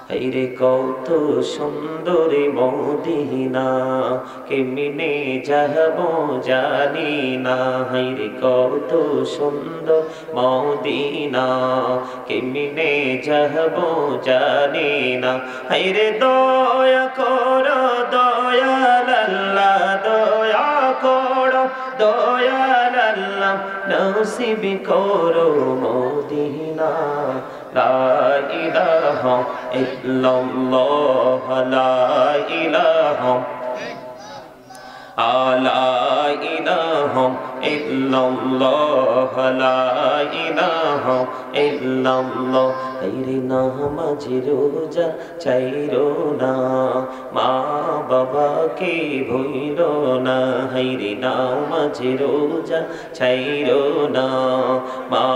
হায়রে কত সুন্দর মদিনা, কেমনে যাব জানি না। হায়রে কত সুন্দর মদিনা, কেমনে যাব জানি না। হায়রে দয়া করো দয়াল আল্লাহ, দয়া করো দয়াল আল্লাহ, নসিব করো মদিনা। লা ইলাহা ইল্লাল্লাহ, লা ইলাহা লা ইলাহা ইল্লাল্লাহ, লা ইলাহা ইল্লাল্লাহ। হায়রে নামাজি রোজা চাইরো না, মা বাবাকে ভুইলো না। হায়রে নামাজি রোজা চাইরো না, মা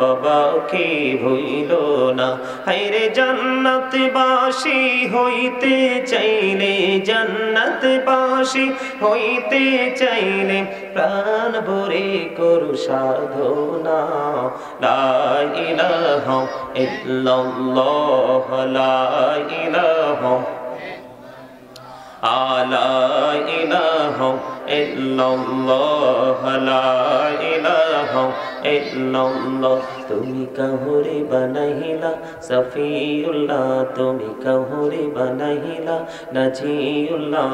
বাবাকে ভুইলো না। হায়রে জান্নাতবাসী হইতে চাইলে, জান্নাতবাসী হইতে চাইলে প্রাণ ভরে করু সাধনা। লা ইলাহা ইল্লাল্লাহ, লা ইলাহা লা ইলাহা ইল্লাল্লাহ, লা ইলাহা ইল্লাল্লাহ। তুমি কাহুরে বানাইলা সফিউল্লাহ, তুমি কাহুরে বানাইলা নাজিউল্লাহ।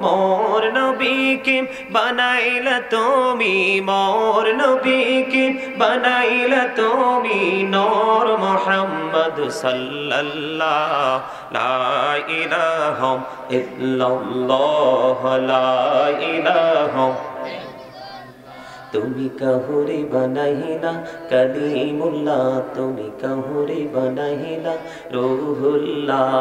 মোর নবীকে বানাইলা তুমি, মোর নবীকে বানাইলা তুমি নূর মুহাম্মদ সাল্লাল্লাহ। লা ইলাহা ইল্লাল্লাহ, লা ইলাহা। তুমি কাহুরে বানাইলা কালিমুল্লাহ, তুমি কাহুরে বানাইলা রূহুল্লাহ।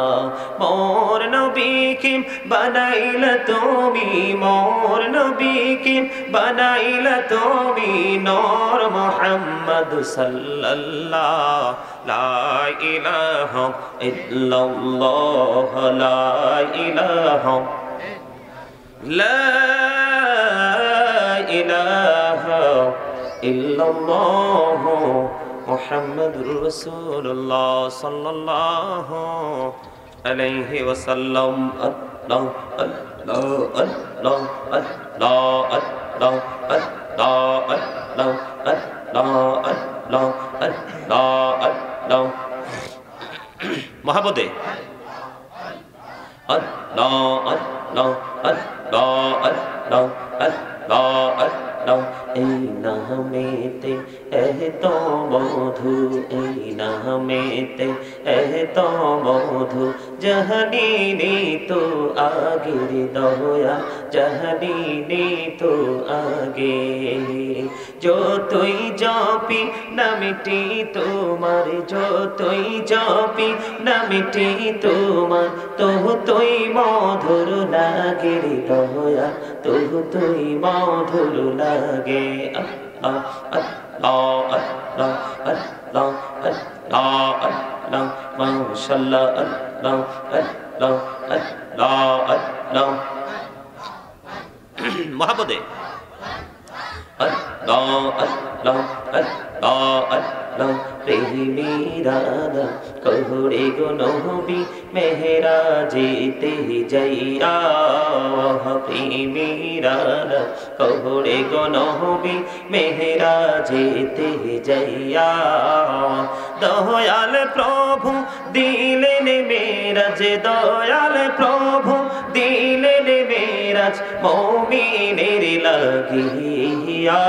মোর নবীকে বানাইলা তুমি, মোর নবীকে বানাইলা তুমি নূর মুহাম্মদ সাল্লাল্লাহ। লা ইলাহা ইল্লাল্লাহ, লা ইলাহা লা ইলাহা ইল্লাল্লাহ মুহাম্মাদুর রাসূলুল্লাহ সাল্লাল্লাহু আলাইহি ওয়াসাল্লাম। আল্লাহ আল্লাহ আল্লাহ আল্লাহ আল্লাহ আল্লাহ আল্লাহ আল্লাহ আল্লাহ আল্লাহ মহাবতে আল্লাহ আল্লাহ আল্লাহ আল্লাহ আল্লাহ আল্লাহ। এই নামেতে এত মধু, এই নামেতে এত মধু, জাহানিনি তো আগের দয়া, জাহানিনি তো আগে। যতই জপি নামটি তোমার, যতই জপি নামটি তোমার, ততই মধুর লাগে রে দয়া, ততই মধুর লাগে। আল্লাহ আল্লাহ আল্লাহ আল্লাহ আল্লাহ আল্লাহ মাশাআল্লাহ। আল্লাহ আল্লাহ আল্লাহ আল্লাহ মহাপদে আল্লাহ আল্লাহ আল্লাহ আল্লাহ। প্রেমীরানা কহুরে গো নবী মেহরাজেতে যাইয়া, প্রেমীরানা কহুরে গো নবী মেহরাজেতে যাইয়া। দয়াল প্রভু দিলেন মেরাজ, দয়াল প্রভু দিলেন মেরাজ মুমিনের লাগিয়া।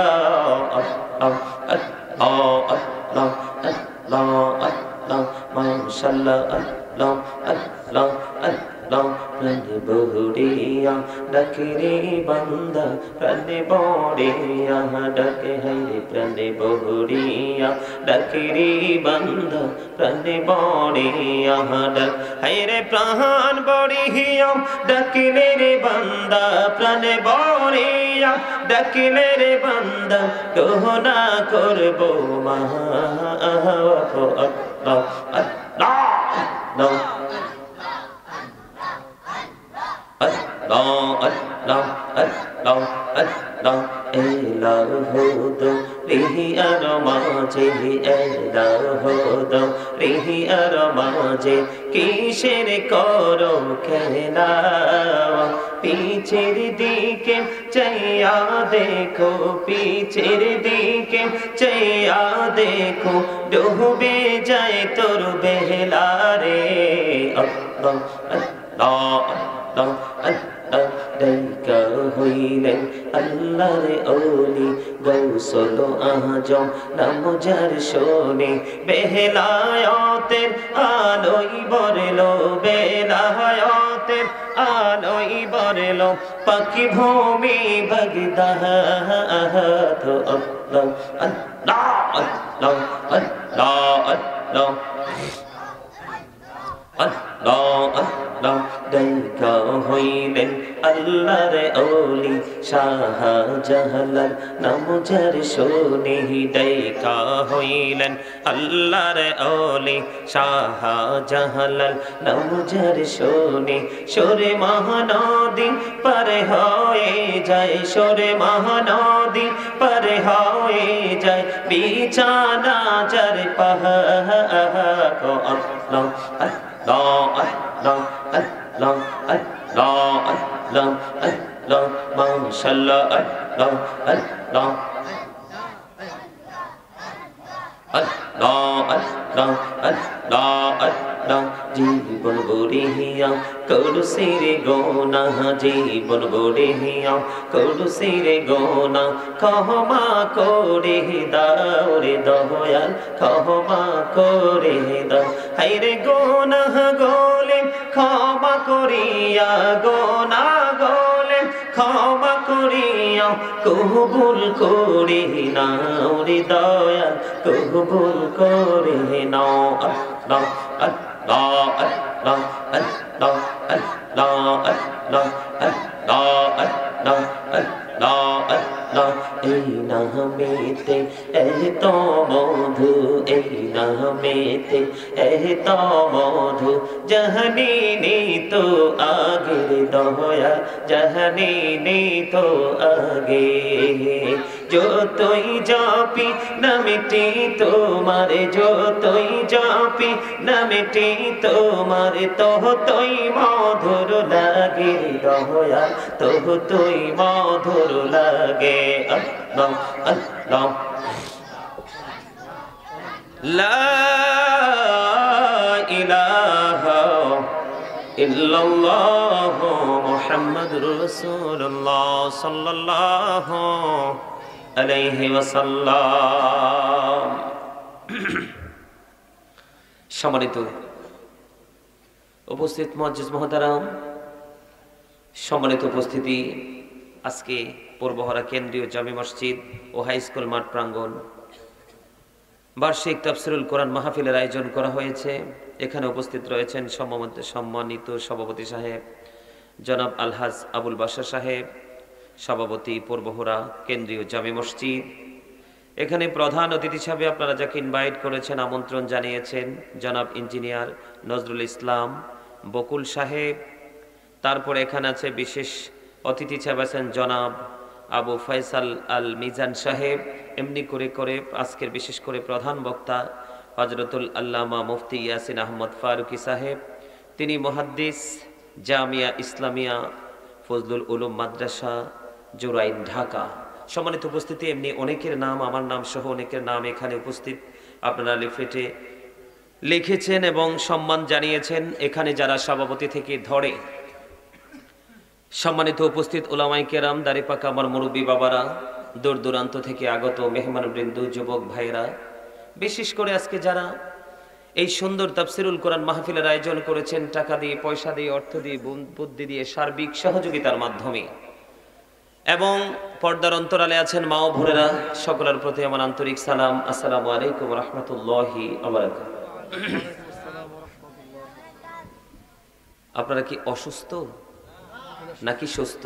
আল্লাহ আল্লাহ আল্লাহ আল্লাহ আল্লাহ মাশাআল্লাহ। আল্লাহ আল্লাহ আল্লাহ প্রাণে বড়িয়া ডাকে রে বান্দা, প্রাণে বড়িয়া ডাকে। হায়রে প্রাণে বড়িয়া ডাকে রে বান্দা, প্রাণে বড়িয়া ডাক। হায়রে প্রাণ বড়িয়া ডাকিলে রে বান্দা, প্রাণে বড়িয়া ডাকিলে রে বান্দা, গহনা করব মাফ। আল্লাহ আল্লাহ আল্লাহ Allah Allah Allah Allah elahu do lihi arman মাঝে এলাহ দরিয়ার মাঝে কিসের করো খেলা পিছের দিকে চাইয়া দেখো পিছের দিকে চাইয়া দেখো ডুবে যায় তোর বেলা রে আল্লাহ আল্লাহ আল্লাহ আল্লাহ ডাইকা হইলেন আল্লাহর ওলি গৌসল আজম নাম যার শোনে বেলায়েতের আলোই বরলো বেলায়েতের আলোই বরলো পাখি ভূমি বাগদাদ আল্লাহ আল্লাহ আল্লাহ আল্লাহ আল্লাহ আল্লাহ আল্লাহ ডাইকা হইলেন আল্লাহর ওলি শাহজালাল নাম যার শোনে ডাইকা হইলেন আল্লাহর ওলি শাহজালাল নাম যার শোনে সরে মহানদী পারে হয়ে যায় সরে মহানদী পারে হয়ে যায় বিছানা যার পাহাড় আল্লাহ Allah, Allah, Allah, Allah, Allah, Allah, Mashallah, Allah, Allah, Allah, Allah, Allah, Allah, জীবন গড়িয়া করুসিরে গোনা জীবন গড়িয়া করুসিরে গোনা ক্ষমা করে দাও রে দয়াল ক্ষমা করে দাও হায়রে গোনা গোলে ক্ষমা করিয়া গোনা গোলে ক্ষমা করিয়া কবুল করে নাও রে দয়াল কবুল করে নাও আল্লাহ আল্লাহ আল্লাহ আল্লাহ আল্লাহ আল্লাহ আল্লাহ আল্লাহ আল্লাহ আল্লাহ এই নামেতে এত মধু এই নামেতে এত মধু জাহানি তো আগের দয়া জাহানি তো আগে যতই জাপি নামেটি তোমার যতই জাপি নামেটি তোমার ততই মধুর লাগে দয়া ততই মধুর লাগে আল্লাহ আল্লাহ লা ইলাহা ইল্লাল্লাহ মুহাম্মাদুর রাসূলুল্লাহ সাল্লাল্লাহু আলাইহি ওয়াসাল্লাম। সম্মানিত উপস্থিত মুআজ্জিজ মুহতারাম, সম্মানিত উপস্থিতি, আজকে পূর্বহরা কেন্দ্রীয় জামে মসজিদ ও হাই স্কুল মাঠ প্রাঙ্গণ বার্ষিক তাফসিরুল কোরআন মাহফিলের আয়োজন করা হয়েছে। এখানে উপস্থিত রয়েছেন সম্মানিত সভাপতি সাহেব জনাব আলহাজ আবুল বাশার সাহেব, সভাপতি পূর্বহরা কেন্দ্রীয় জামে মসজিদ। এখানে প্রধান অতিথি হিসাবে আপনারা যাকে ইনভাইট করেছেন, আমন্ত্রণ জানিয়েছেন, জনাব ইঞ্জিনিয়ার নজরুল ইসলাম বকুল সাহেব। তারপর এখানে আছে বিশেষ অতিথি হিসাবে আছেন জনাব আবু ফয়সাল আল মিজান সাহেব। এমনি করে করে আজকের বিশেষ করে প্রধান বক্তা হজরতুল আল্লামা মুফতি ইয়াসিন আহমদ ফারুকি সাহেব, তিনি মুহাদ্দিস জামিয়া ইসলামিয়া ফজলুল উলুম মাদ্রাসা জোরাইন ঢাকা। সম্মানিত উপস্থিতি, এমনি অনেকের নাম, আমার নাম সহ অনেকের নাম এখানে উপস্থিত আপনারা লিফলেটে লিখেছেন এবং সম্মান জানিয়েছেন। এখানে যারা সভাপতি থেকে ধরে সম্মানিত উপস্থিত উলামায়ে কেরাম, দাড়িপাকা আমার মুরব্বী বাবারা, দূর দূরান্ত থেকে আগত মেহমানবৃন্দ, যুবক ভাইরা, বিশেষ করে আজকে যারা এই সুন্দর তাফসিরুল কোরআন মাহফিলের আয়োজন করেছেন, টাকা দিয়ে, পয়সা দিয়ে, অর্থ দিয়ে, বুদ্ধি দিয়ে, সার্বিক সহযোগিতার মাধ্যমে, এবং পর্দার অন্তরালে আছেন মা ও বোনেরা, সকলের প্রতি আমার আন্তরিক সালাম। আসসালামু আলাইকুম ওয়া রাহমাতুল্লাহি ওয়া বারাকাতুহু। আপনারা কি অসুস্থ নাকি সুস্থ?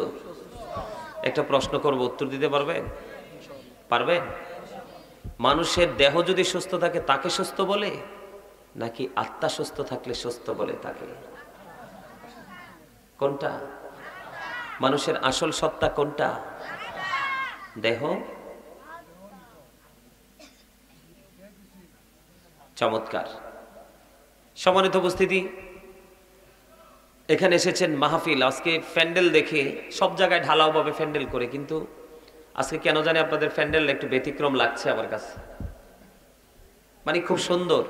একটা প্রশ্ন করব, উত্তর দিতে পারবেন? পারবেন? মানুষের দেহ যদি সুস্থ থাকে তাকে সুস্থ বলে, নাকি আত্মা সুস্থ থাকলে সুস্থ বলে তাকে? কোনটা? মানুষের আসল সত্তা কোনটা? দেহ চমৎকার। সম্মানিত উপস্থিতি, এখানে এসেছেন মাহফিল। আজকে প্যান্ডেল দেখে সব জায়গায় ঢালাওভাবে প্যান্ডেল করে, কিন্তু আজকে কেন জানি আপনাদের প্যান্ডেল একটু ব্যতিক্রম লাগছে আমার কাছে। মানে খুব সুন্দর।